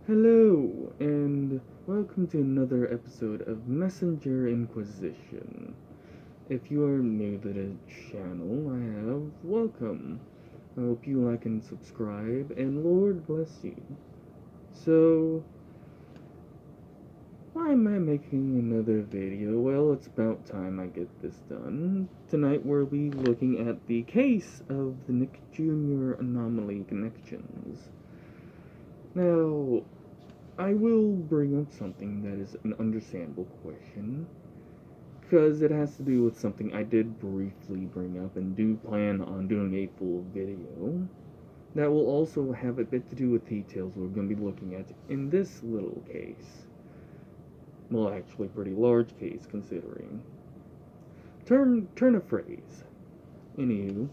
Hello, and welcome to another episode of Messenger Inquisition. If you are new to the channel, I have welcome. I hope you like and subscribe, and Lord bless you. So, why am I making another video? Well, it's about time I get this done. Tonight we'll be looking at the case of the Nick Jr. Anomaly connections. Now, I will bring up something that is an understandable question, because it has to do with something I did briefly bring up and do plan on doing a full video. That will also have a bit to do with details we're going to be looking at in this little case. Well, actually, pretty large case considering. Turn a phrase. Anywho,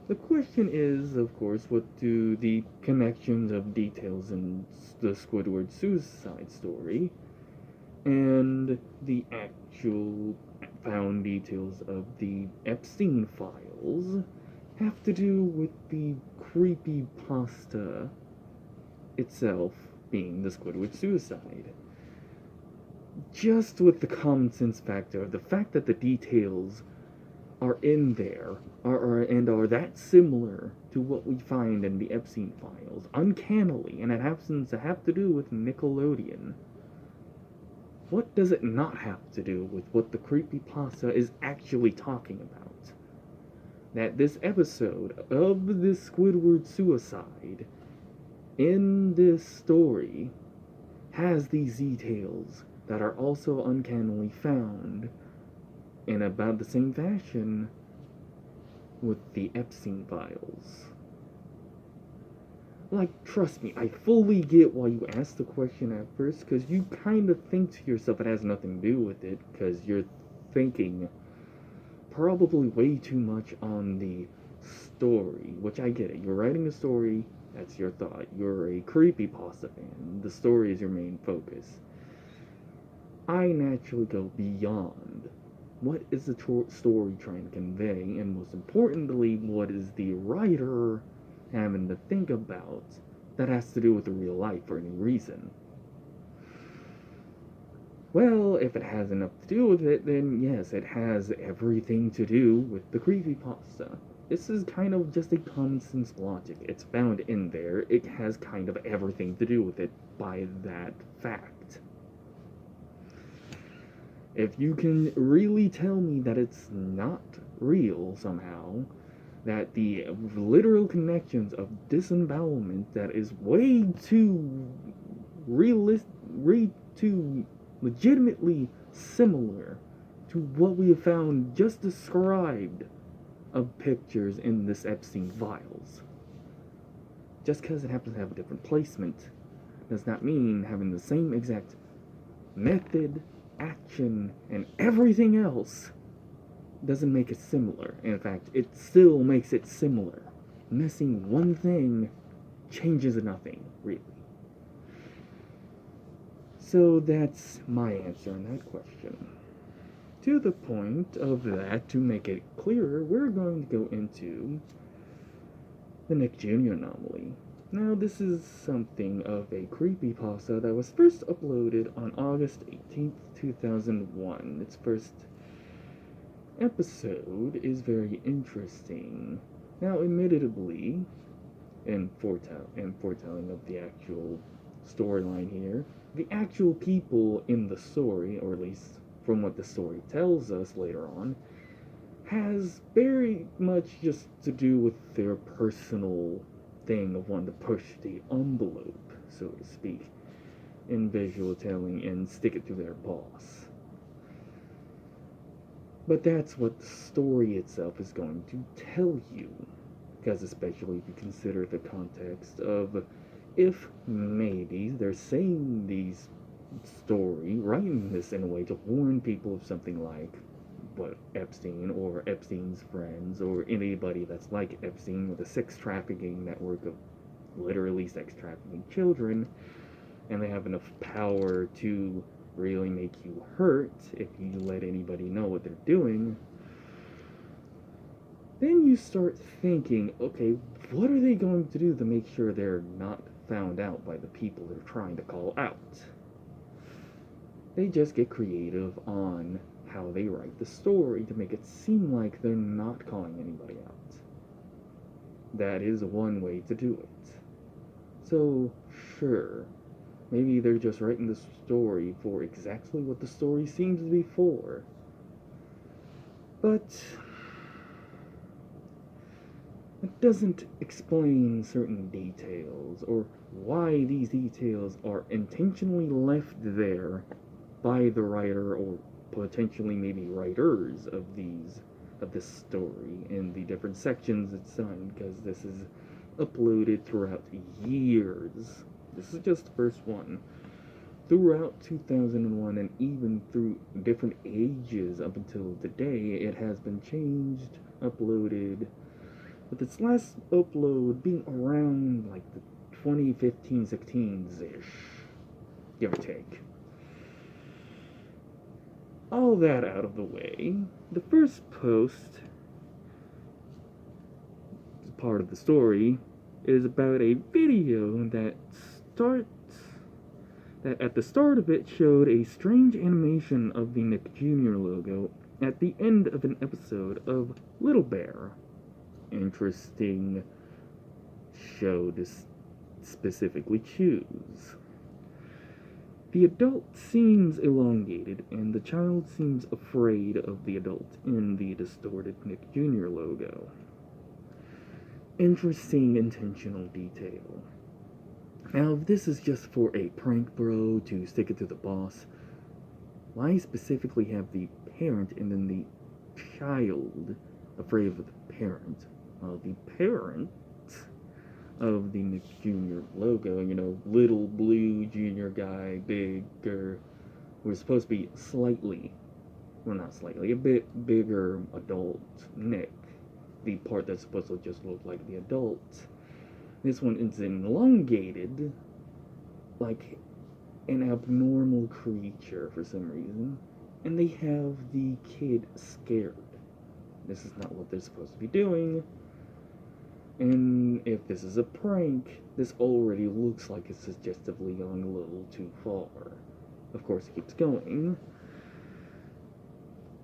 the question is, of course, what do the connections of details in the Squidward suicide story and the actual found details of the Epstein files have to do with the creepy pasta itself being the Squidward suicide? Just with the common sense factor, the fact that the details are in there are that similar to what we find in the Epstein files, uncannily, and it happens to have to do with Nickelodeon. What does it not have to do with what the creepypasta is actually talking about? That this episode of this Squidward suicide in this story has these details that are also uncannily found in about the same fashion with the Epstein files. Like, trust me, I fully get why you asked the question at first, because you kind of think to yourself it has nothing to do with it, because you're thinking probably way too much on the story, which I get it. You're writing a story, that's your thought. You're a creepypasta fan. The story is your main focus. I naturally go beyond. What is the story trying to convey, and most importantly, what is the writer having to think about that has to do with the real life for any reason? Well, if it has enough to do with it, then yes, it has everything to do with the creepypasta. This is kind of just a common sense logic. It's found in there. It has kind of everything to do with it by that fact. If you can really tell me that it's not real somehow, that the literal connections of disembowelment that is way too way too legitimately similar to what we have found just described of pictures in this Epstein files. Just because it happens to have a different placement does not mean having the same exact method, action, and everything else doesn't make it similar. In fact, it still makes it similar. Missing one thing changes nothing, really. So that's my answer on that question. To the point of that, to make it clearer, we're going to go into the Nick Jr. anomaly. Now, this is something of a creepypasta that was first uploaded on August 18th, 2001. Its first episode is very interesting. Now, admittedly, in foretelling of the actual storyline here, the actual people in the story, or at least from what the story tells us later on, has very much just to do with their personal thing of wanting to push the envelope, so to speak, in visual telling and stick it to their boss. But that's what the story itself is going to tell you. Because especially if you consider the context of if maybe they're saying these story, writing this in a way to warn people of something like what Epstein or Epstein's friends or anybody that's like Epstein with a sex trafficking network of literally sex trafficking children, and they have enough power to really make you hurt if you let anybody know what they're doing, then you start thinking, okay, what are they going to do to make sure they're not found out by the people they're trying to call out. They just get creative on how they write the story to make it seem like they're not calling anybody out. That is one way to do it. So, sure, maybe they're just writing the story for exactly what the story seems to be for. But it doesn't explain certain details or why these details are intentionally left there by the writer or potentially maybe writers of this story in the different sections it's on, because this is uploaded throughout years. This is just the first one. Throughout 2001 and even through different ages up until today, it has been changed, uploaded, with its last upload being around like the 2015-16-ish, give or take. All that out of the way, the first post, part of the story, is about a video that at the start of it showed a strange animation of the Nick Jr. logo at the end of an episode of Little Bear. Interesting show to specifically choose. The adult seems elongated, and the child seems afraid of the adult in the distorted Nick Jr. logo. Interesting intentional detail. Now, if this is just for a prank bro to stick it to the boss, why specifically have the parent and then the child afraid of the parent? Well, the parent of the Nick Jr. logo, little blue junior guy, bigger, was supposed to be a bit bigger adult Nick. The part that's supposed to just look like the adult. This one is elongated, like an abnormal creature for some reason, and they have the kid scared. This is not what they're supposed to be doing. And if this is a prank, this already looks like it's suggestively going a little too far. Of course, it keeps going.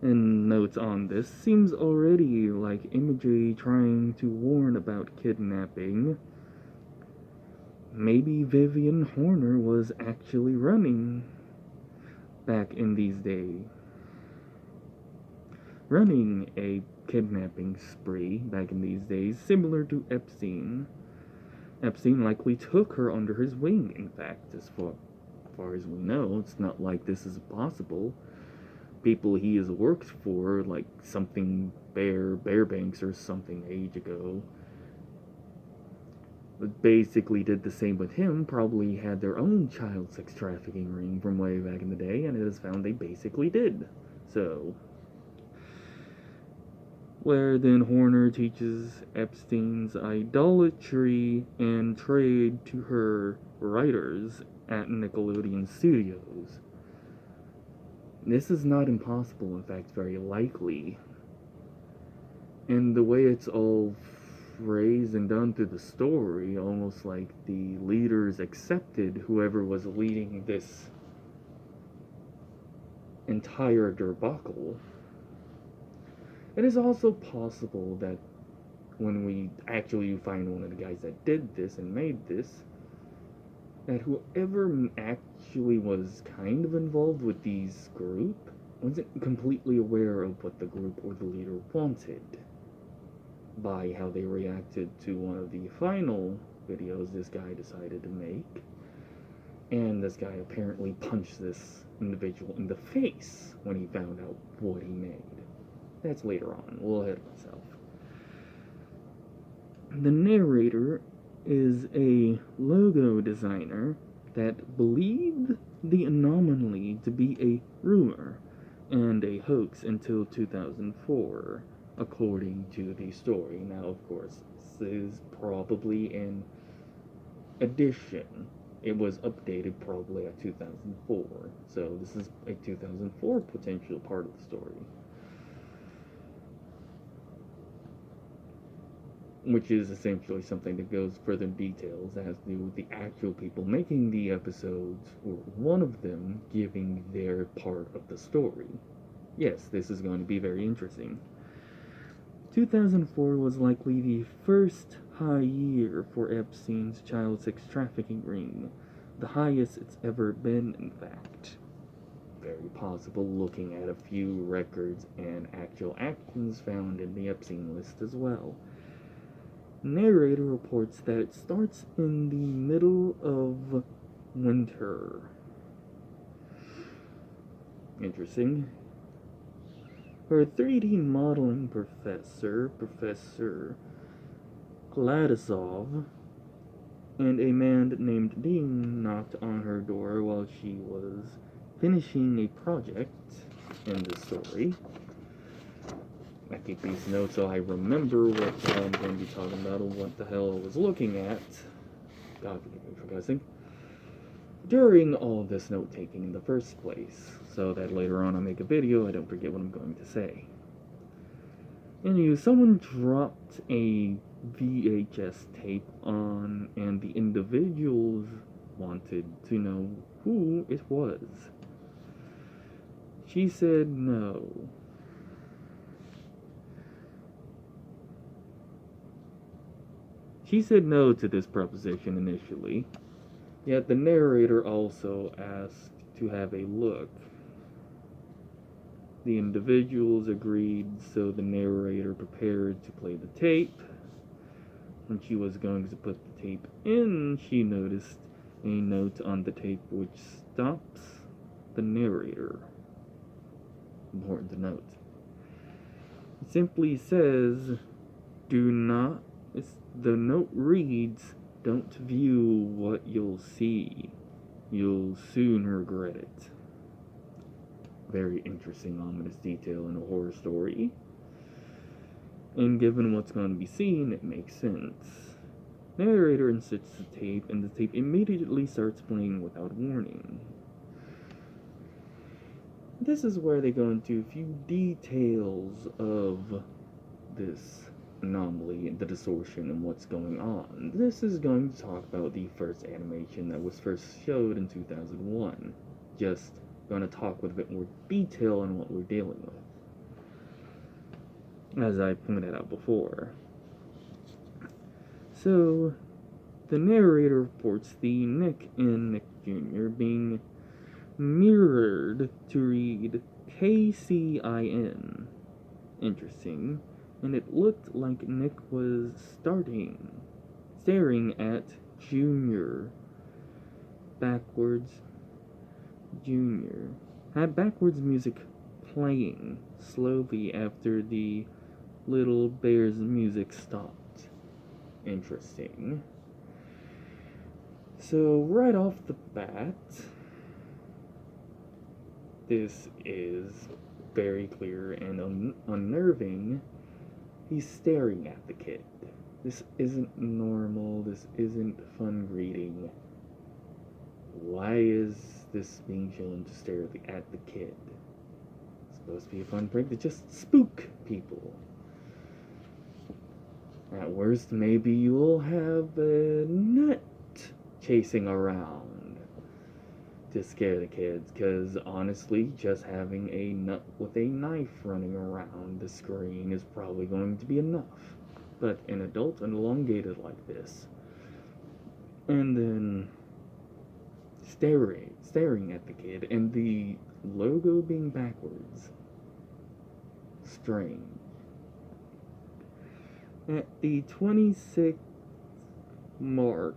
And notes on this seems already like imagery trying to warn about kidnapping. Maybe Vivian Horner was actually running back in these days. Running a kidnapping spree back in these days, similar to Epstein. Epstein likely took her under his wing, in fact, as far as we know. It's not like this is possible. People he has worked for, like something Bearbanks or something age ago, basically did the same with him, probably had their own child sex trafficking ring from way back in the day, and it is found they basically did. So, where then Horner teaches Epstein's idolatry and trade to her writers at Nickelodeon Studios. This is not impossible, in fact, very likely. And the way it's all phrased and done through the story, almost like the leaders accepted whoever was leading this entire debacle. It is also possible that when we actually find one of the guys that did this and made this, that whoever actually was kind of involved with these group wasn't completely aware of what the group or the leader wanted by how they reacted to one of the final videos this guy decided to make. And this guy apparently punched this individual in the face when he found out what he made. That's later on. A little ahead of myself. The narrator is a logo designer that believed the Anomaly to be a rumor and a hoax until 2004, according to the story. Now, of course, this is probably an addition. It was updated probably at 2004, so this is a 2004 potential part of the story. which is essentially something that goes further in details that has to do with the actual people making the episodes, or one of them giving their part of the story. Yes, this is going to be very interesting. 2004 was likely the first high year for Epstein's child sex trafficking ring, the highest it's ever been, in fact. Very possible looking at a few records and actual actions found in the Epstein list as well. Narrator reports that it starts in the middle of winter. Interesting. Her 3D modeling professor, Professor Gladisov, and a man named Dean knocked on her door while she was finishing a project in the story. I keep these notes so I remember what the hell I'm going to be talking about and what the hell I was looking at. God forgive me for cussing. During all this note-taking in the first place, so that later on I make a video I don't forget what I'm going to say. Anyway, someone dropped a VHS tape on, and the individuals wanted to know who it was. She said no. She said no to this proposition initially, yet the narrator also asked to have a look. The individuals agreed, so the narrator prepared to play the tape. When she was going to put the tape in, she noticed a note on the tape which stops the narrator. Important to note. It simply says, do not, the note reads, don't view what you'll see. You'll soon regret it. Very interesting, ominous detail in a horror story. And given what's going to be seen, it makes sense. Narrator inserts the tape, and the tape immediately starts playing without warning. This is where they go into a few details of this anomaly and the distortion and what's going on. This is going to talk about the first animation that was first showed in 2001. Just going to talk with a bit more detail on what we're dealing with, as I pointed out before. So, the narrator reports the Nick in Nick Jr. being mirrored to read KCIN. Interesting. And it looked like Nick was staring at Junior. Backwards Junior. Had backwards music playing slowly after the little bear's music stopped. Interesting. So, right off the bat, this is very clear and unnerving. He's staring at the kid. This isn't normal. This isn't fun greeting. Why is this being shown to stare at the kid? It's supposed to be a fun prank to just spook people. At worst, maybe you'll have a nut chasing around to scare the kids, because honestly, just having a nut with a knife running around the screen is probably going to be enough. But an adult and elongated like this, and then staring at the kid, and the logo being backwards, strange. At the 26th mark,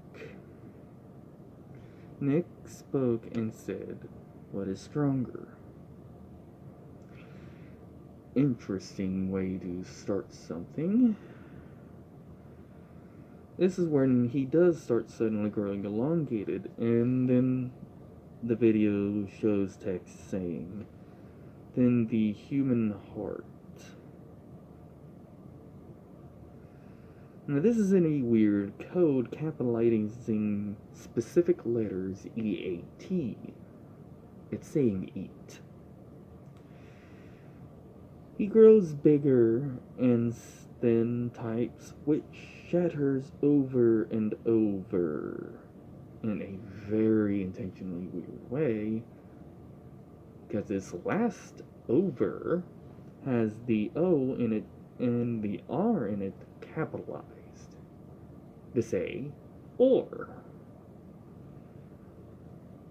Nick spoke and said, "What is stronger?" Interesting way to start something. This is when he does start suddenly growing elongated, and then the video shows text saying, "Then the human heart." Now this is in a weird code capitalizing specific letters EAT. It's saying eat. He grows bigger and then types which shatters over and over in a very intentionally weird way, because this last over has the O in it and the R in it capitalized to say or.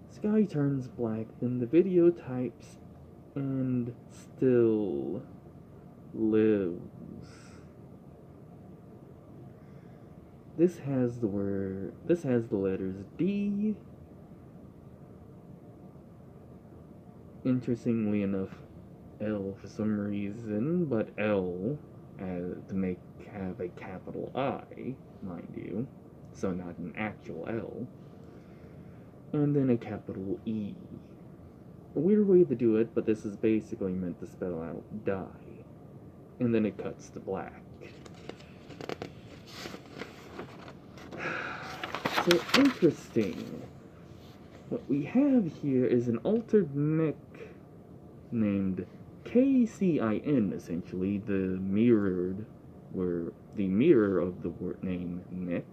Sky turns black, then the video types and still lives. This has the letters D. Interestingly enough, L for some reason, but L to have a capital I, mind you, so not an actual L, and then a capital E. A weird way to do it, but this is basically meant to spell out die, and then it cuts to black. So interesting. What we have here is an altered mech named KCIN, essentially the mirror of the word name mech.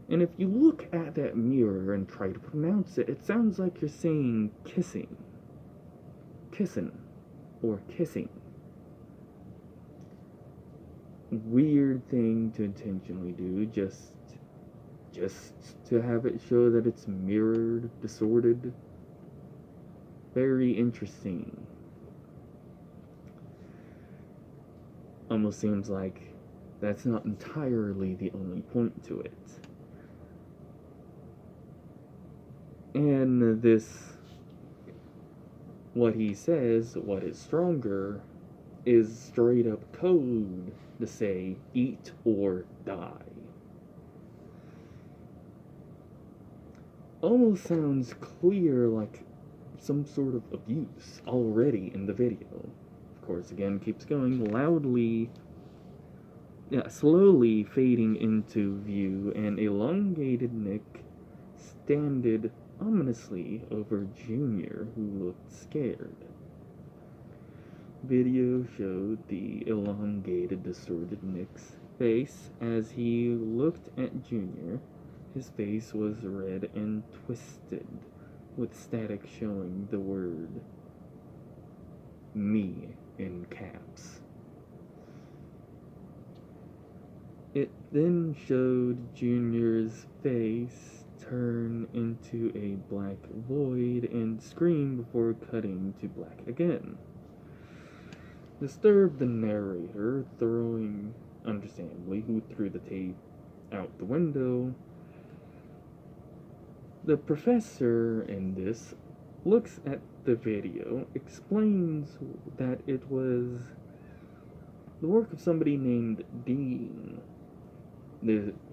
And if you look at that mirror and try to pronounce it, it sounds like you're saying kissing. Kissin' or kissing. Weird thing to intentionally do, just to have it show that it's mirrored, distorted. Very interesting. Almost seems like that's not entirely the only point to it. And what he says, what is stronger, is straight up code to say eat or die. Almost sounds clear like some sort of abuse already in the video. Of course, again, keeps going loudly, slowly fading into view, and elongated Nick standed ominously over Junior, who looked scared. Video showed the elongated, distorted Nick's face as he looked at Junior. His face was red and twisted, with static showing the word me in caps. It then showed Junior's face turn into a black void and scream before cutting to black again. Disturbed the narrator, understandably, who threw the tape out the window. The professor in this looks at the video, explains that it was the work of somebody named Dean.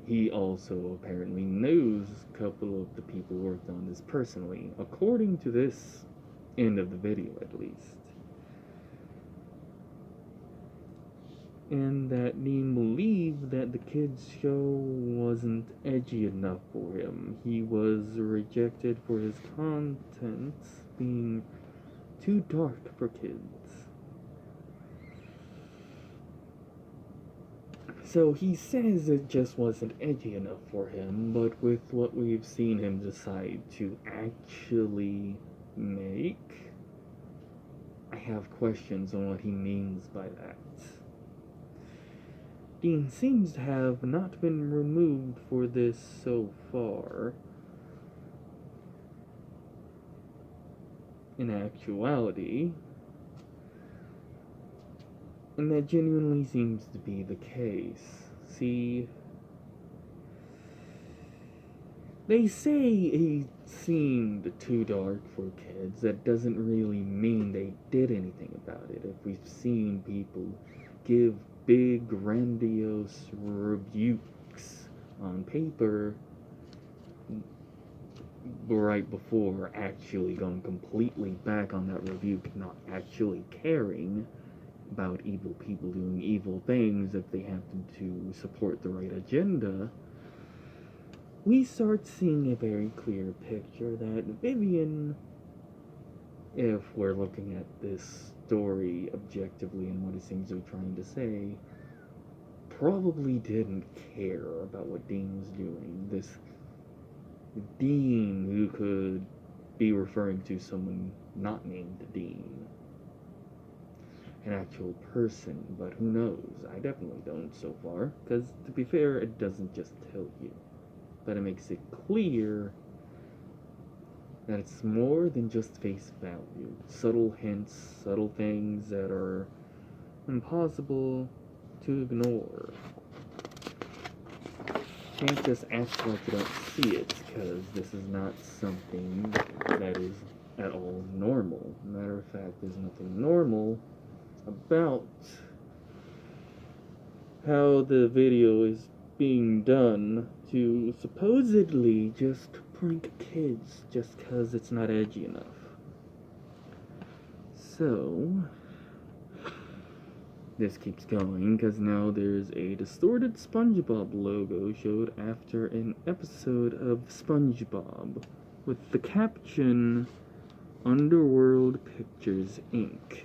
He also apparently knows a couple of the people who worked on this personally, according to this end of the video at least. And that Dean believed that the kids' show wasn't edgy enough for him. He was rejected for his contents being too dark for kids. So he says it just wasn't edgy enough for him, but with what we've seen him decide to actually make, I have questions on what he means by that. Dean seems to have not been removed for this so far. In actuality, and that genuinely seems to be the case. See, they say he seemed too dark for kids. That doesn't really mean they did anything about it. If we've seen people give big, grandiose rebukes on paper right before actually going completely back on that rebuke, not actually caring about evil people doing evil things if they happen to support the right agenda, we start seeing a very clear picture that Vivian, if we're looking at this story objectively and what it seems to be trying to say, probably didn't care about what Dean was doing. This Dean who could be referring to someone not named Dean. An actual person, but who knows? I definitely don't so far, because to be fair, it doesn't just tell you, but it makes it clear that it's more than just face value. Subtle hints, subtle things that are impossible to ignore. Can't just act like you don't see it, because this is not something that is at all normal. Matter of fact, there's nothing normal about how the video is being done to supposedly just prank kids just because it's not edgy enough. So, this keeps going because now there's a distorted SpongeBob logo showed after an episode of SpongeBob with the caption Underworld Pictures Inc.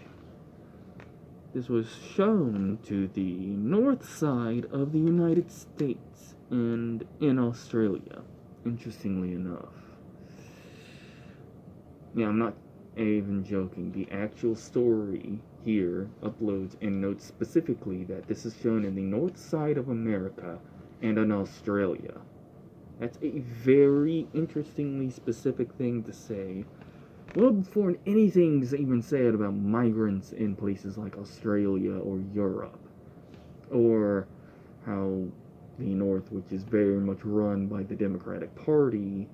This was shown to the north side of the United States and in Australia, interestingly enough. Yeah, I'm not even joking. The actual story here uploads and notes specifically that this is shown in the north side of America and in Australia. That's a very interestingly specific thing to say. Well, before anything's even said about migrants in places like Australia or Europe, or how the North, which is very much run by the Democratic Party,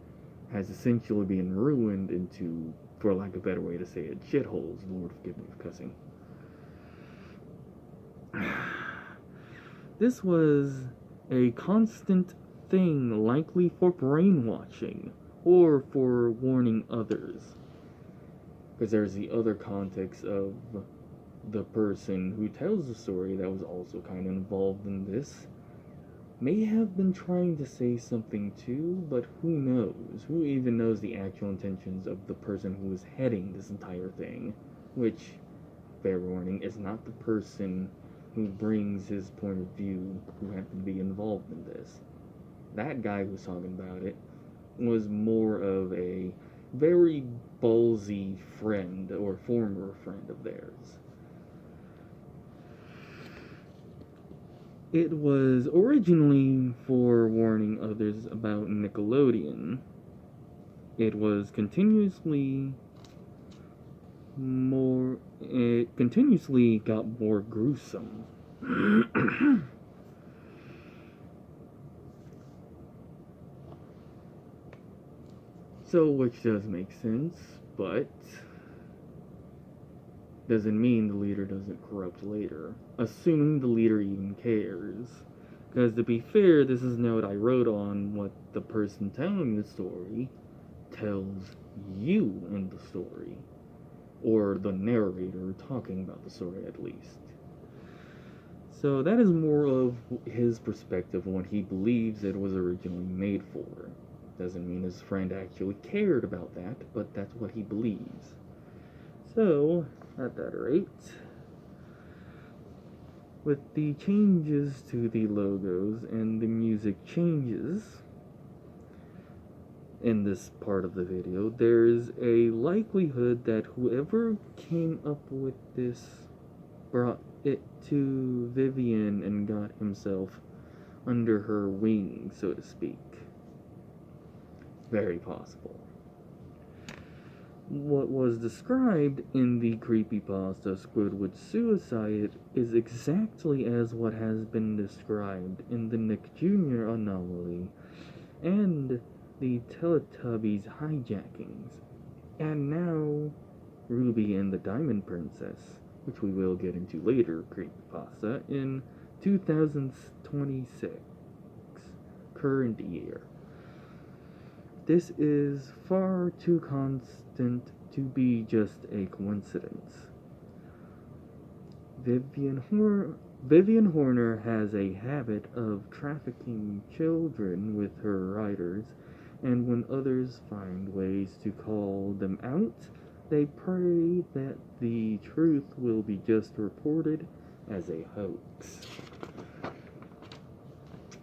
has essentially been ruined into, for lack of a better way to say it, shitholes. Lord forgive me for cussing. This was a constant thing, likely for brainwashing or for warning others. Because there's the other context of the person who tells the story that was also kind of involved in this. May have been trying to say something too, but who knows? Who even knows the actual intentions of the person who is heading this entire thing? Which, fair warning, is not the person who brings his point of view who happened to be involved in this. That guy who's talking about it was more of a very ballsy friend or former friend of theirs. It was originally for warning others about Nickelodeon. It continuously got more gruesome. So, which does make sense, but doesn't mean the leader doesn't corrupt later, assuming the leader even cares. Because to be fair, this is a note I wrote on what the person telling the story tells you in the story, or the narrator talking about the story at least. So that is more of his perspective on what he believes it was originally made for. Doesn't mean his friend actually cared about that, but that's what he believes. So, at that rate, with the changes to the logos and the music changes in this part of the video, there's a likelihood that whoever came up with this brought it to Vivian and got himself under her wing, so to speak. Very possible. What was described in the creepypasta Squidward Suicide is exactly as what has been described in the Nick Jr. Anomaly and the Teletubbies hijackings, and now Ruby and the Diamond Princess, which we will get into later creepypasta in 2026, current year. This is far too constant to be just a coincidence. Vivian Horner has a habit of trafficking children with her riders, and when others find ways to call them out, they pray that the truth will be just reported as a hoax.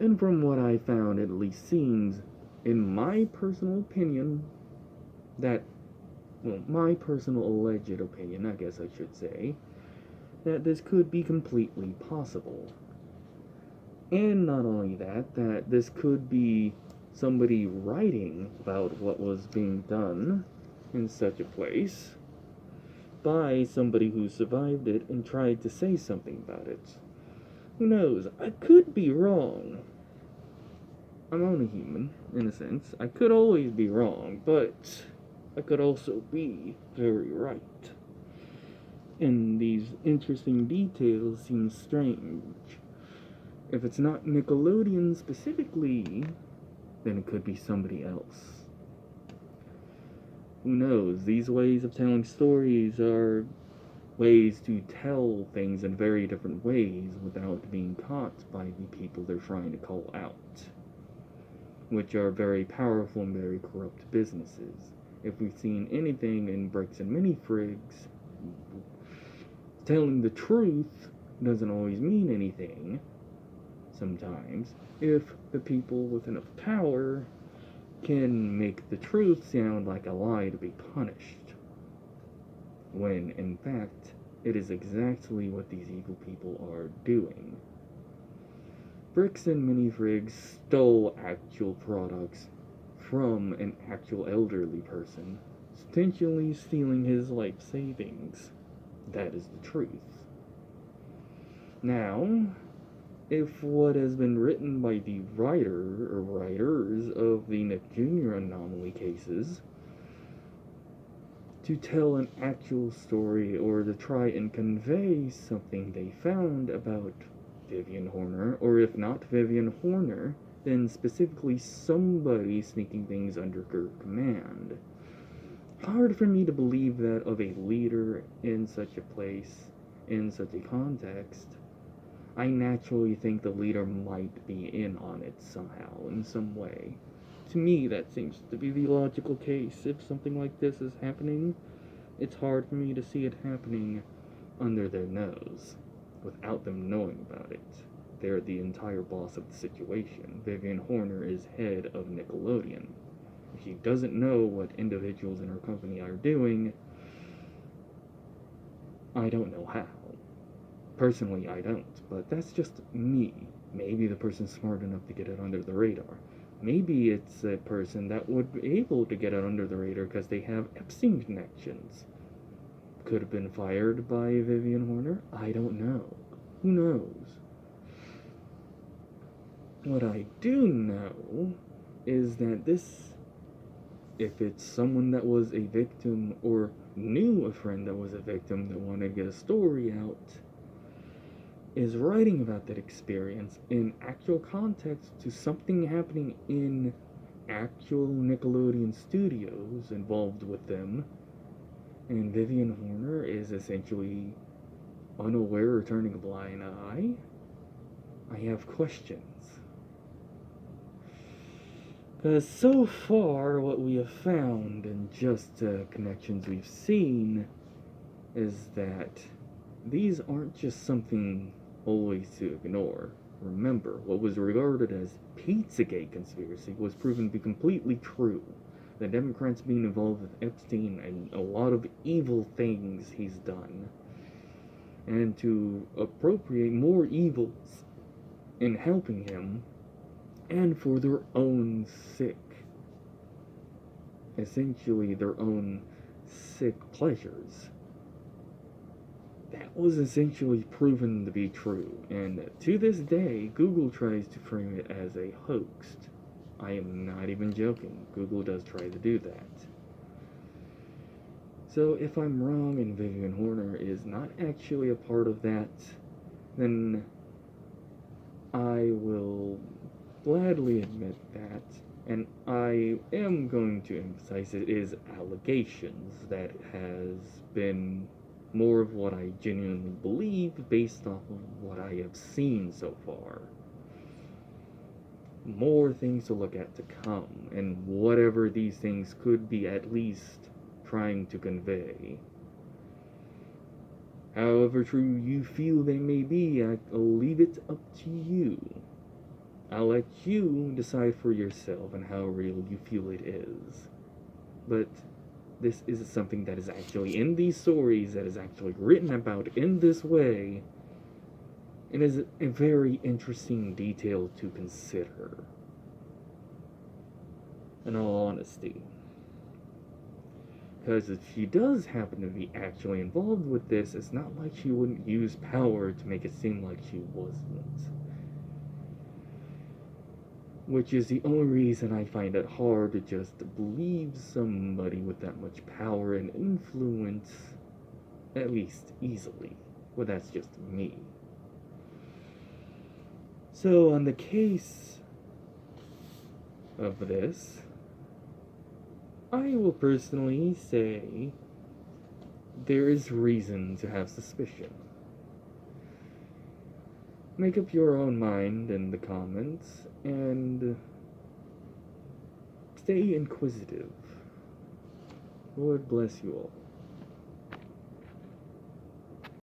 And from what I found, it at least seems, in my personal opinion, that, well, my personal alleged opinion, I guess I should say, that this could be completely possible. And not only that, that this could be somebody writing about what was being done in such a place by somebody who survived it and tried to say something about it. Who knows? I could be wrong. I'm only human, in a sense. I could always be wrong, but I could also be very right. And these interesting details seem strange. If it's not Nickelodeon specifically, then it could be somebody else. Who knows? These ways of telling stories are ways to tell things in very different ways without being caught by the people they're trying to call out, which are very powerful and very corrupt businesses. If we've seen anything in Bricks and Minifrigs, telling the truth doesn't always mean anything sometimes if the people with enough power can make the truth sound like a lie to be punished, when in fact it is exactly what these evil people are doing. Bricks and Minifrigs stole actual products from an actual elderly person, potentially stealing his life savings. That is the truth. Now, if what has been written by the writer or writers of the Nick Jr. Anomaly cases to tell an actual story or to try and convey something they found about Vivian Horner, or if not Vivian Horner, then specifically somebody sneaking things under her command. Hard for me to believe that of a leader in such a place, in such a context. I naturally think the leader might be in on it somehow, in some way. To me, that seems to be the logical case. If something like this is happening, it's hard for me to see it happening under their nose, without them knowing about it. They're the entire boss of the situation. Vivian Horner is head of Nickelodeon. If she doesn't know what individuals in her company are doing, I don't know how. Personally, I don't, but that's just me. Maybe the person's smart enough to get it under the radar. Maybe it's a person that would be able to get it under the radar because they have Epstein connections. Could have been fired by Vivian Horner? I don't know. Who knows? What I do know is that this, if it's someone that was a victim or knew a friend that was a victim that wanted to get a story out, is writing about that experience in actual context to something happening in actual Nickelodeon studios involved with them, and Vivian Horner is essentially unaware or turning a blind eye, I have questions. Because so far, what we have found in just connections we've seen is that these aren't just something always to ignore. Remember, what was regarded as Pizzagate conspiracy was proven to be completely true. The Democrats being involved with Epstein and a lot of evil things he's done. And to appropriate more evils in helping him, and for their own sick, essentially their own sick pleasures. That was essentially proven to be true, and to this day, Google tries to frame it as a hoax. I am not even joking. Google does try to do that. So if I'm wrong and Vivian Horner is not actually a part of that, then I will gladly admit that, and I am going to emphasize it is allegations. That has been more of what I genuinely believe based off of what I have seen so far. More things to look at to come, and whatever these things could be at least trying to convey. However true you feel they may be, I'll leave it up to you. I'll let you decide for yourself on how real you feel it is. But this is something that is actually in these stories, that is actually written about in this way. It is a very interesting detail to consider, in all honesty. Because if she does happen to be actually involved with this, it's not like she wouldn't use power to make it seem like she wasn't. Which is the only reason I find it hard to just believe somebody with that much power and influence, at least easily. Well, that's just me. So, on the case of this, I will personally say there is reason to have suspicion. Make up your own mind in the comments and stay inquisitive. Lord bless you all.